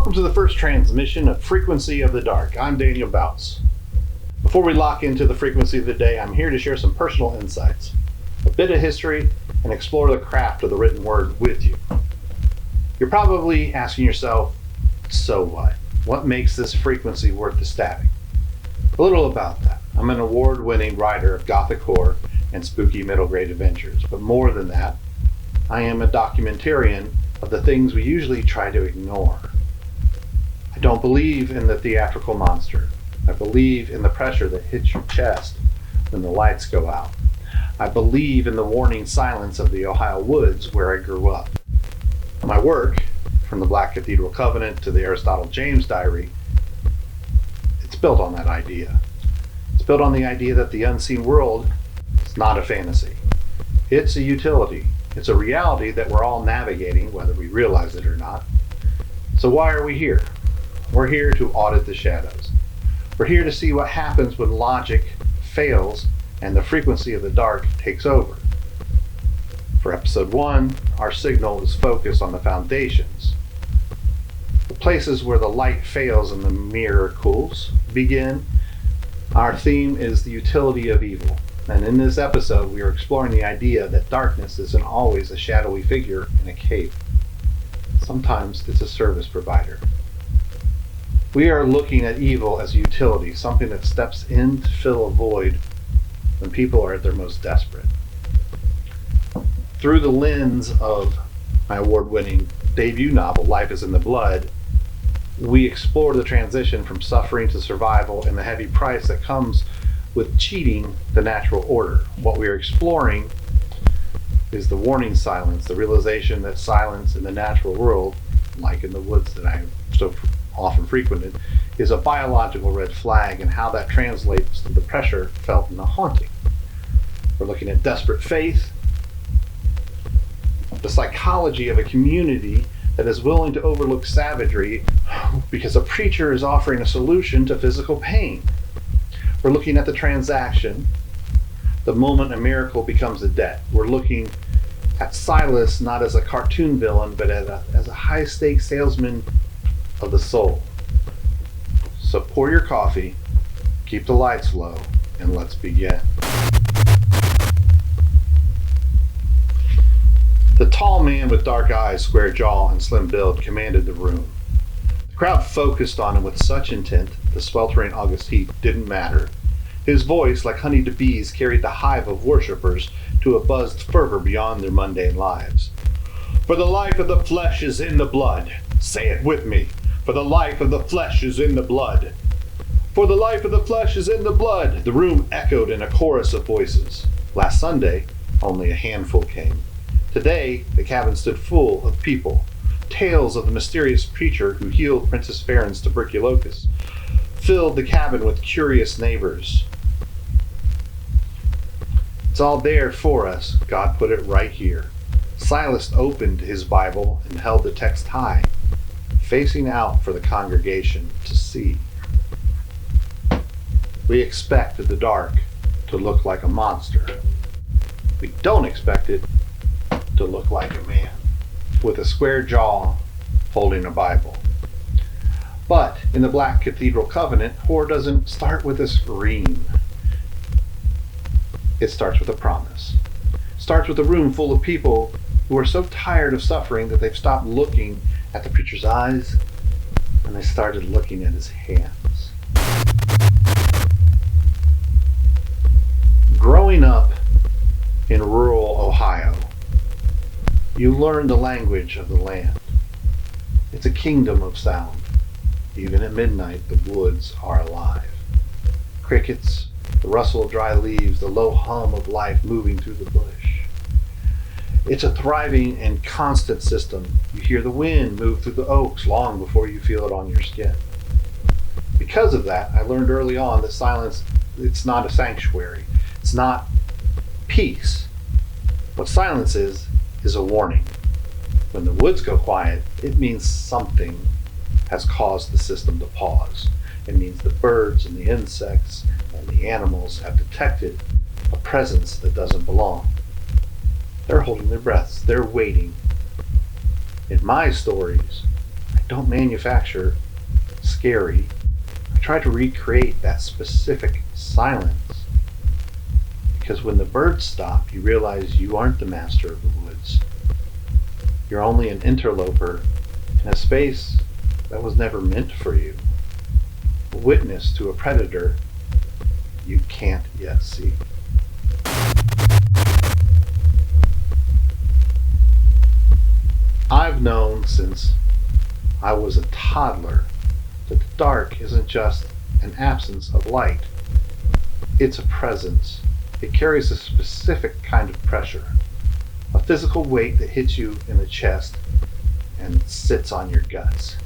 Welcome to the first transmission of Frequency of the Dark. I'm Daniel Bautz. Before we lock into the frequency of the day, I'm here to share some personal insights, a bit of history, and explore the craft of the written word with you. You're probably asking yourself, so what? What makes this frequency worth the stabbing? A little about that. I'm an award-winning writer of gothic horror and spooky middle grade adventures, but more than that, I am a documentarian of the things we usually try to ignore. I don't believe in the theatrical monster. I believe in the pressure that hits your chest when the lights go out. I believe in the warning silence of the Ohio woods where I grew up. My work, from the Black Cathedral Covenant to the Aristotle James Diary, it's built on that idea. It's built on the idea that the unseen world is not a fantasy. It's a utility. It's a reality that we're all navigating, whether we realize it or not. So why are we here? We're here to audit the shadows. We're here to see what happens when logic fails and the frequency of the dark takes over. For episode 1, our signal is focused on the foundations. The places where the light fails and the mirror cools begin. Our theme is the utility of evil. And in this episode, we are exploring the idea that darkness isn't always a shadowy figure in a cave. Sometimes it's a service provider. We are looking at evil as a utility, something that steps in to fill a void when people are at their most desperate. Through the lens of my award-winning debut novel, Life is in the Blood, we explore the transition from suffering to survival and the heavy price that comes with cheating the natural order. What we are exploring is the warning silence, the realization that silence in the natural world, like in the woods that I so often frequented, is a biological red flag, and how that translates to the pressure felt in the haunting. We're looking at desperate faith, the psychology of a community that is willing to overlook savagery because a preacher is offering a solution to physical pain. We're looking at the transaction, the moment a miracle becomes a debt. We're looking at Silas not as a cartoon villain, but as a high-stakes salesman of the soul. So pour your coffee, keep the lights low, and let's begin. The tall man with dark eyes, square jaw, and slim build commanded the room. The crowd focused on him with such intent, the sweltering August heat didn't matter. His voice, like honey to bees, carried the hive of worshippers to a buzzed fervor beyond their mundane lives. For the life of the flesh is in the blood. Say it with me. For the life of the flesh is in the blood. For the life of the flesh is in the blood. The room echoed in a chorus of voices. Last Sunday, only a handful came. Today, the cabin stood full of people. Tales of the mysterious preacher who healed Princess Farron's tuberculosis filled the cabin with curious neighbors. It's all there for us. God put it right here. Silas opened his Bible and held the text high, facing out for the congregation to see. We expect the dark to look like a monster. We don't expect it to look like a man with a square jaw holding a Bible. But in the Black Cathedral Covenant, horror doesn't start with a scream. It starts with a promise. It starts with a room full of people who are so tired of suffering that they've stopped looking at the preacher's eyes and they started looking at his hands. Growing up in rural Ohio, you learn the language of the land. It's a kingdom of sound. Even at midnight, the woods are alive. Crickets, the rustle of dry leaves, the low hum of life moving through the bush. It's a thriving and constant system. You hear the wind move through the oaks long before you feel it on your skin. Because of that, I learned early on that silence, it's not a sanctuary. It's not peace. What silence is a warning. When the woods go quiet, it means something has caused the system to pause. It means the birds and the insects and the animals have detected a presence that doesn't belong. They're holding their breaths. They're waiting. In my stories, I don't manufacture scary. I try to recreate that specific silence. Because when the birds stop, you realize you aren't the master of the woods. You're only an interloper in a space that was never meant for you. A witness to a predator you can't yet see. I've known since I was a toddler that the dark isn't just an absence of light. It's a presence. It carries a specific kind of pressure, a physical weight that hits you in the chest and sits on your guts.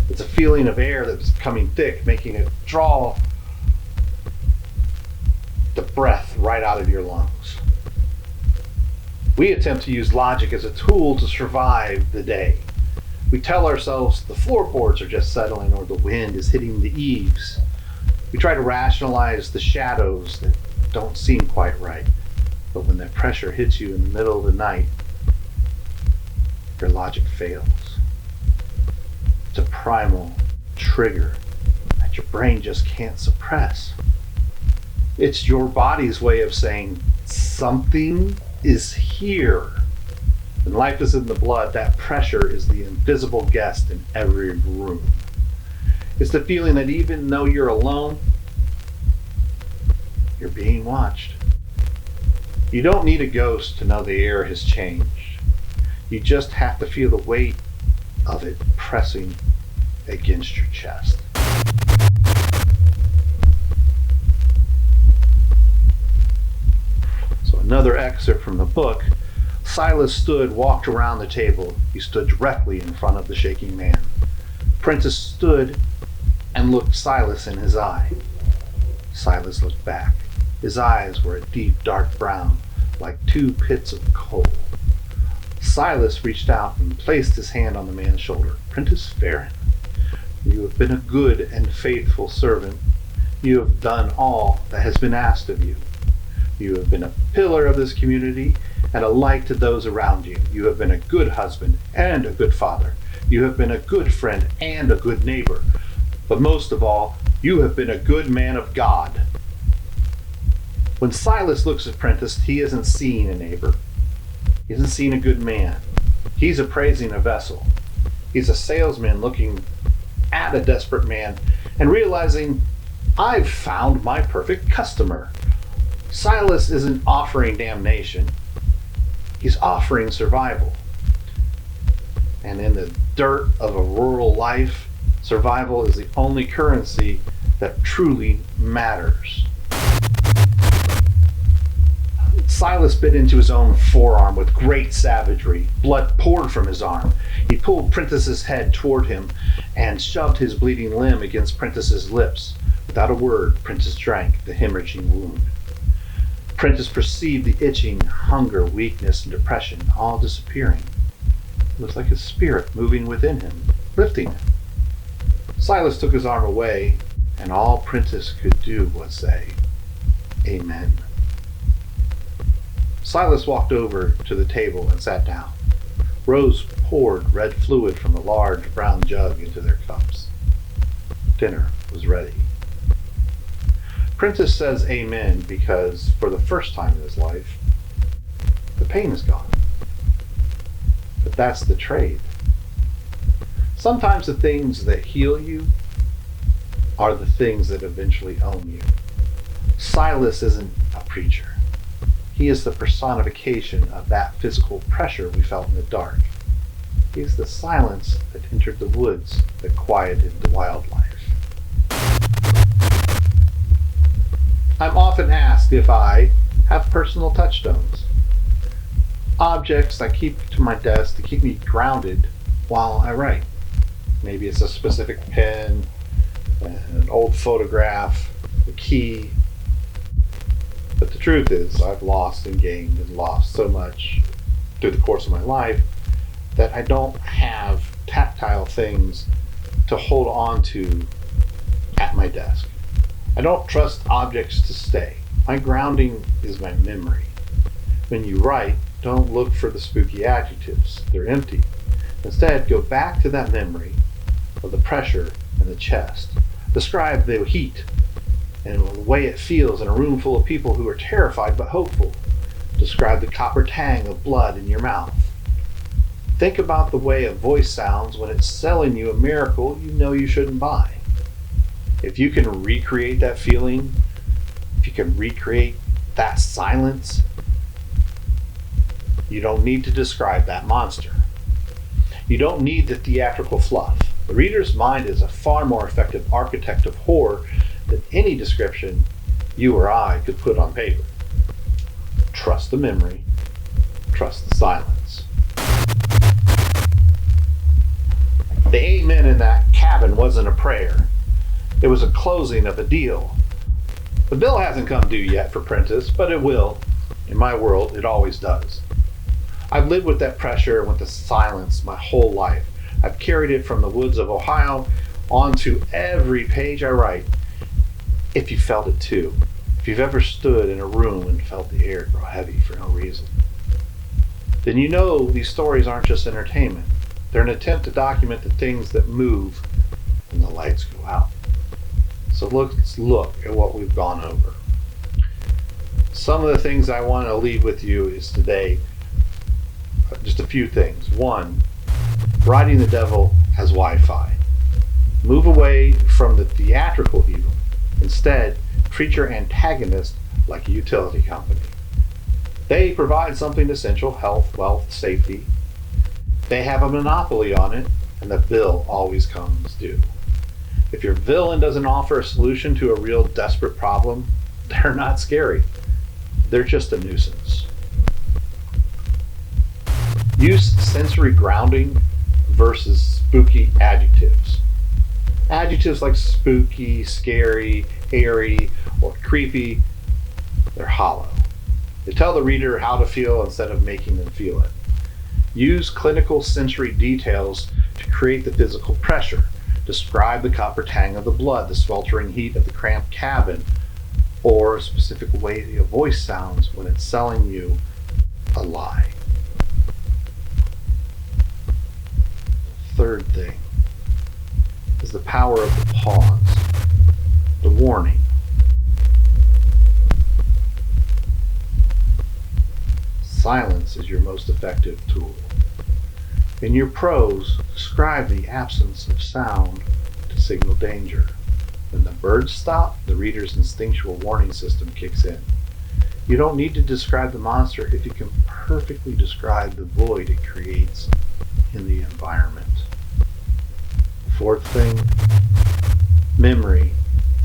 It's a feeling of air that's becoming thick, making it draw the breath right out of your lungs. We attempt to use logic as a tool to survive the day. We tell ourselves the floorboards are just settling or the wind is hitting the eaves. We try to rationalize the shadows that don't seem quite right. But when that pressure hits you in the middle of the night, your logic fails. It's a primal trigger that your brain just can't suppress. It's your body's way of saying something is here. When life is in the blood, that pressure is the invisible guest in every room. It's the feeling that even though you're alone, you're being watched. You don't need a ghost to know the air has changed. You just have to feel the weight of it pressing against your chest. So another excerpt from the book. Silas walked around the table. He stood directly in front of the shaking man. Prentice stood and looked Silas in his eye. Silas looked back. His eyes were a deep dark brown, like two pits of coal. Silas reached out and placed his hand on the man's shoulder. Prentice Farron, you have been a good and faithful servant. You have done all that has been asked of you. You have been a pillar of this community and a light to those around you. You have been a good husband and a good father. You have been a good friend and a good neighbor. But most of all, you have been a good man of God. When Silas looks at Prentice, he isn't seeing a neighbor. He isn't seeing a good man. He's appraising a vessel. He's a salesman looking at a desperate man and realizing, I've found my perfect customer. Silas isn't offering damnation. He's offering survival. And in the dirt of a rural life, survival is the only currency that truly matters. Silas bit into his own forearm with great savagery. Blood poured from his arm. He pulled Prentice's head toward him and shoved his bleeding limb against Prentice's lips. Without a word, Prentice drank the hemorrhaging wound. Prentice perceived the itching, hunger, weakness, and depression all disappearing. It was like his spirit moving within him, lifting him. Silas took his arm away, and all Prentice could do was say, Amen. Silas walked over to the table and sat down. Rose poured red fluid from a large brown jug into their cups. Dinner was ready. Prentice says amen because, for the first time in his life, the pain is gone. But that's the trade. Sometimes the things that heal you are the things that eventually own you. Silas isn't a preacher. He is the personification of that physical pressure we felt in the dark. He is the silence that entered the woods that quieted the wildlife. I'm often asked if I have personal touchstones. Objects I keep to my desk to keep me grounded while I write. Maybe it's a specific pen, an old photograph, a key. But the truth is, I've lost and gained and lost so much through the course of my life that I don't have tactile things to hold on to at my desk. I don't trust objects to stay. My grounding is my memory. When you write, don't look for the spooky adjectives. They're empty. Instead, go back to that memory of the pressure in the chest. Describe the heat and the way it feels in a room full of people who are terrified but hopeful. Describe the copper tang of blood in your mouth. Think about the way a voice sounds when it's selling you a miracle you know you shouldn't buy. If you can recreate that feeling, if you can recreate that silence, you don't need to describe that monster. You don't need the theatrical fluff. The reader's mind is a far more effective architect of horror than any description you or I could put on paper. Trust the memory, trust the silence. The amen in that cabin wasn't a prayer. It was a closing of a deal. The bill hasn't come due yet for Prentice, but it will. In my world, it always does. I've lived with that pressure and with the silence my whole life. I've carried it from the woods of Ohio onto every page I write. If you felt it too. If you've ever stood in a room and felt the air grow heavy for no reason, then you know these stories aren't just entertainment. They're an attempt to document the things that move when the lights go out. So let's look at what we've gone over. Some of the things I want to leave with you is today, just a few things. One, writing the devil as Wi-Fi. Move away from the theatrical evil. Instead, treat your antagonist like a utility company. They provide something essential: health, wealth, safety. They have a monopoly on it, and the bill always comes due. If your villain doesn't offer a solution to a real desperate problem, they're not scary. They're just a nuisance. Use sensory grounding versus spooky adjectives. Adjectives like spooky, scary, airy, or creepy, they're hollow. They tell the reader how to feel instead of making them feel it. Use clinical sensory details to create the physical pressure. Describe the copper tang of the blood, the sweltering heat of the cramped cabin, or a specific way your voice sounds when it's selling you a lie. Third thing is the power of the pause, the warning. Silence is your most effective tool. In your prose, describe the absence of sound to signal danger. When the birds stop, the reader's instinctual warning system kicks in. You don't need to describe the monster if you can perfectly describe the void it creates in the environment. Fourth thing, memory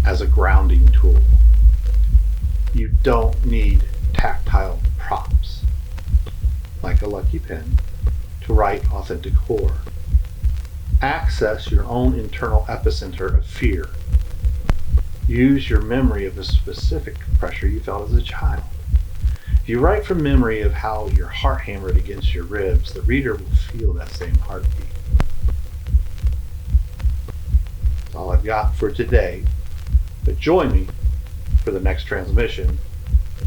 as a grounding tool. You don't need tactile props, like a lucky pen, to write authentic horror. Access your own internal epicenter of fear. Use your memory of the specific pressure you felt as a child. If you write from memory of how your heart hammered against your ribs, the reader will feel that same heartbeat. That's all I've got for today, but join me for the next transmission,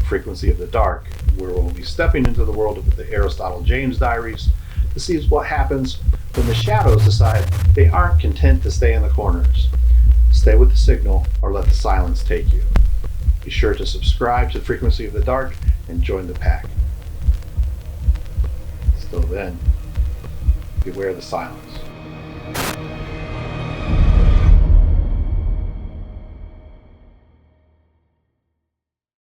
Frequency of the Dark, where we'll be stepping into the world of the Aristotle James diaries to see what happens when the shadows decide they aren't content to stay in the corners. Stay with the signal or let the silence take you. Be sure to subscribe to Frequency of the Dark and join the pack. Till then, beware the silence.